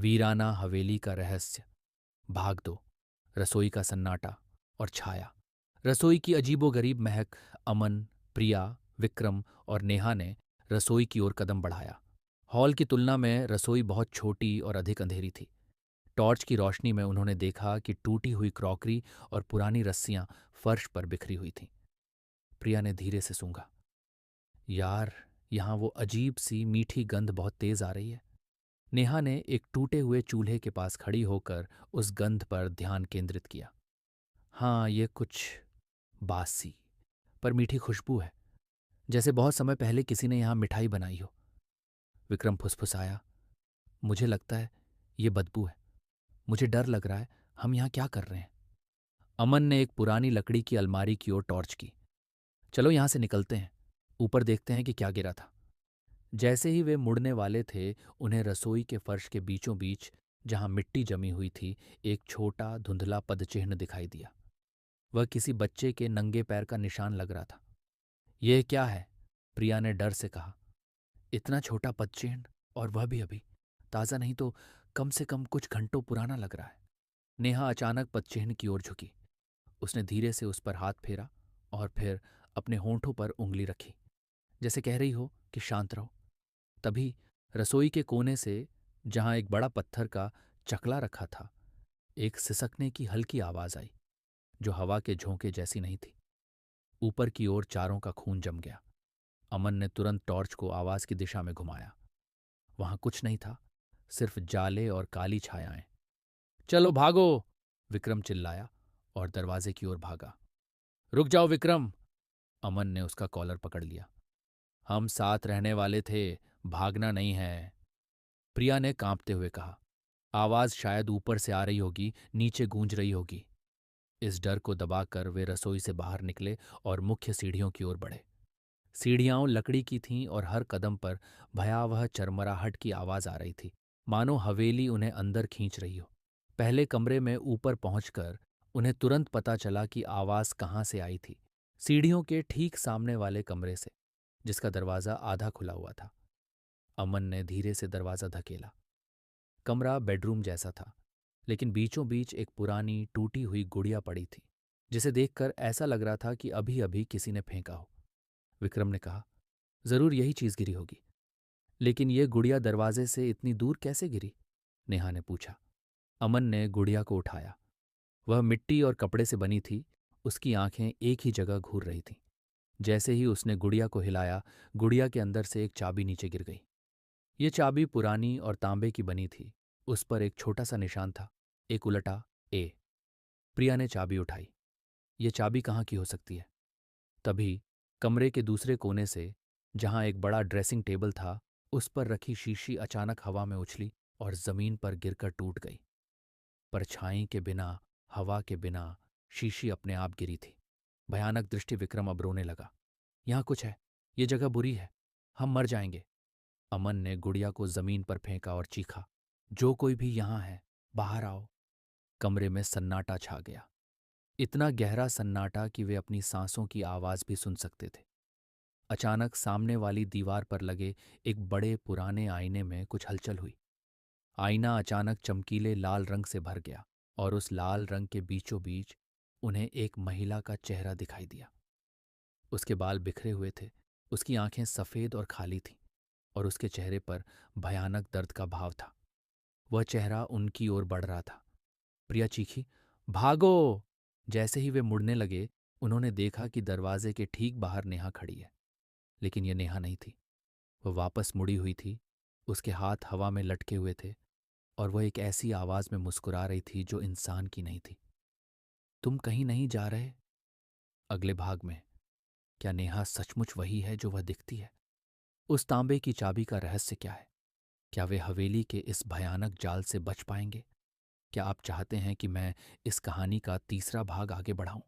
वीराना हवेली का रहस्य, भाग दो, रसोई का सन्नाटा और छाया। रसोई की अजीबोगरीब महक। अमन, प्रिया, विक्रम और नेहा ने रसोई की ओर कदम बढ़ाया। हॉल की तुलना में रसोई बहुत छोटी और अधिक अंधेरी थी। टॉर्च की रोशनी में उन्होंने देखा कि टूटी हुई क्रॉकरी और पुरानी रस्सियां फर्श पर बिखरी हुई थीं। प्रिया ने धीरे से सूंघा। यार, यहाँ वो अजीब सी मीठी गंध बहुत तेज आ रही है। नेहा ने एक टूटे हुए चूल्हे के पास खड़ी होकर उस गंध पर ध्यान केंद्रित किया। हाँ, ये कुछ बासी पर मीठी खुशबू है, जैसे बहुत समय पहले किसी ने यहाँ मिठाई बनाई हो। विक्रम फुसफुसाया, मुझे लगता है ये बदबू है। मुझे डर लग रहा है, हम यहाँ क्या कर रहे हैं। अमन ने एक पुरानी लकड़ी की अलमारी की ओर टॉर्च की। चलो यहाँ से निकलते हैं, ऊपर देखते हैं कि क्या गिरा था। जैसे ही वे मुड़ने वाले थे, उन्हें रसोई के फर्श के बीचों बीच, जहां मिट्टी जमी हुई थी, एक छोटा धुंधला पदचिह्न दिखाई दिया। वह किसी बच्चे के नंगे पैर का निशान लग रहा था। यह क्या है? प्रिया ने डर से कहा। इतना छोटा पदचिह्न, और वह भी अभी ताज़ा नहीं तो कम से कम कुछ घंटों पुराना लग रहा है। नेहा अचानक पदचिह्न की ओर झुकी। उसने धीरे से उस पर हाथ फेरा और फिर अपने होंठों पर उंगली रखी, जैसे कह रही हो कि शांत रहो। तभी रसोई के कोने से, जहां एक बड़ा पत्थर का चकला रखा था, एक सिसकने की हल्की आवाज आई, जो हवा के झोंके जैसी नहीं थी। ऊपर की ओर चारों का खून जम गया। अमन ने तुरंत टॉर्च को आवाज की दिशा में घुमाया। वहां कुछ नहीं था, सिर्फ जाले और काली छायाएं। चलो भागो, विक्रम चिल्लाया और दरवाजे की ओर भागा। रुक जाओ विक्रम, अमन ने उसका कॉलर पकड़ लिया। हम साथ रहने वाले थे, भागना नहीं है, प्रिया ने कांपते हुए कहा। आवाज शायद ऊपर से आ रही होगी, नीचे गूंज रही होगी। इस डर को दबाकर वे रसोई से बाहर निकले और मुख्य सीढ़ियों की ओर बढ़े। सीढ़ियां लकड़ी की थीं और हर कदम पर भयावह चरमराहट की आवाज आ रही थी, मानो हवेली उन्हें अंदर खींच रही हो। पहले कमरे में ऊपर पहुंचकर उन्हें तुरंत पता चला कि आवाज कहाँ से आई थी। सीढ़ियों के ठीक सामने वाले कमरे से, जिसका दरवाजा आधा खुला हुआ था। अमन ने धीरे से दरवाजा धकेला। कमरा बेडरूम जैसा था, लेकिन बीचों बीच एक पुरानी टूटी हुई गुड़िया पड़ी थी, जिसे देखकर ऐसा लग रहा था कि अभी अभी किसी ने फेंका हो। विक्रम ने कहा, जरूर यही चीज गिरी होगी। लेकिन ये गुड़िया दरवाजे से इतनी दूर कैसे गिरी? नेहा ने पूछा। अमन ने गुड़िया को उठाया। वह मिट्टी और कपड़े से बनी थी। उसकी आंखें एक ही जगह घूर रही थीं। जैसे ही उसने गुड़िया को हिलाया, गुड़िया के अंदर से एक चाबी नीचे गिर गई। ये चाबी पुरानी और तांबे की बनी थी। उस पर एक छोटा सा निशान था, एक उलटा ए। प्रिया ने चाबी उठाई। ये चाबी कहाँ की हो सकती है? तभी कमरे के दूसरे कोने से, जहां एक बड़ा ड्रेसिंग टेबल था, उस पर रखी शीशी अचानक हवा में उछली और जमीन पर गिरकर टूट गई। परछाई के बिना, हवा के बिना, शीशी अपने आप गिरी थी। भयानक दृष्टि। विक्रम अब रोने लगा। यहां कुछ है, ये जगह बुरी है, हम मर जाएंगे। अमन ने गुड़िया को जमीन पर फेंका और चीखा, जो कोई भी यहां है, बाहर आओ। कमरे में सन्नाटा छा गया, इतना गहरा सन्नाटा कि वे अपनी सांसों की आवाज भी सुन सकते थे। अचानक सामने वाली दीवार पर लगे एक बड़े पुराने आईने में कुछ हलचल हुई। आईना अचानक चमकीले लाल रंग से भर गया और उस लाल रंग के बीचों बीच उन्हें एक महिला का चेहरा दिखाई दिया। उसके बाल बिखरे हुए थे, उसकी आंखें सफेद और खाली थीं, और उसके चेहरे पर भयानक दर्द का भाव था। वह चेहरा उनकी ओर बढ़ रहा था। प्रिया चीखी, भागो! जैसे ही वे मुड़ने लगे, उन्होंने देखा कि दरवाजे के ठीक बाहर नेहा खड़ी है। लेकिन यह नेहा नहीं थी। वह वापस मुड़ी हुई थी, उसके हाथ हवा में लटके हुए थे, और वह एक ऐसी आवाज में मुस्कुरा रही थी जो इंसान की नहीं थी। तुम कहीं नहीं जा रहे? अगले भाग में, क्या नेहा सचमुच वही है जो वह दिखती है? उस तांबे की चाबी का रहस्य क्या है? क्या वे हवेली के इस भयानक जाल से बच पाएंगे? क्या आप चाहते हैं कि मैं इस कहानी का तीसरा भाग आगे बढ़ाऊं?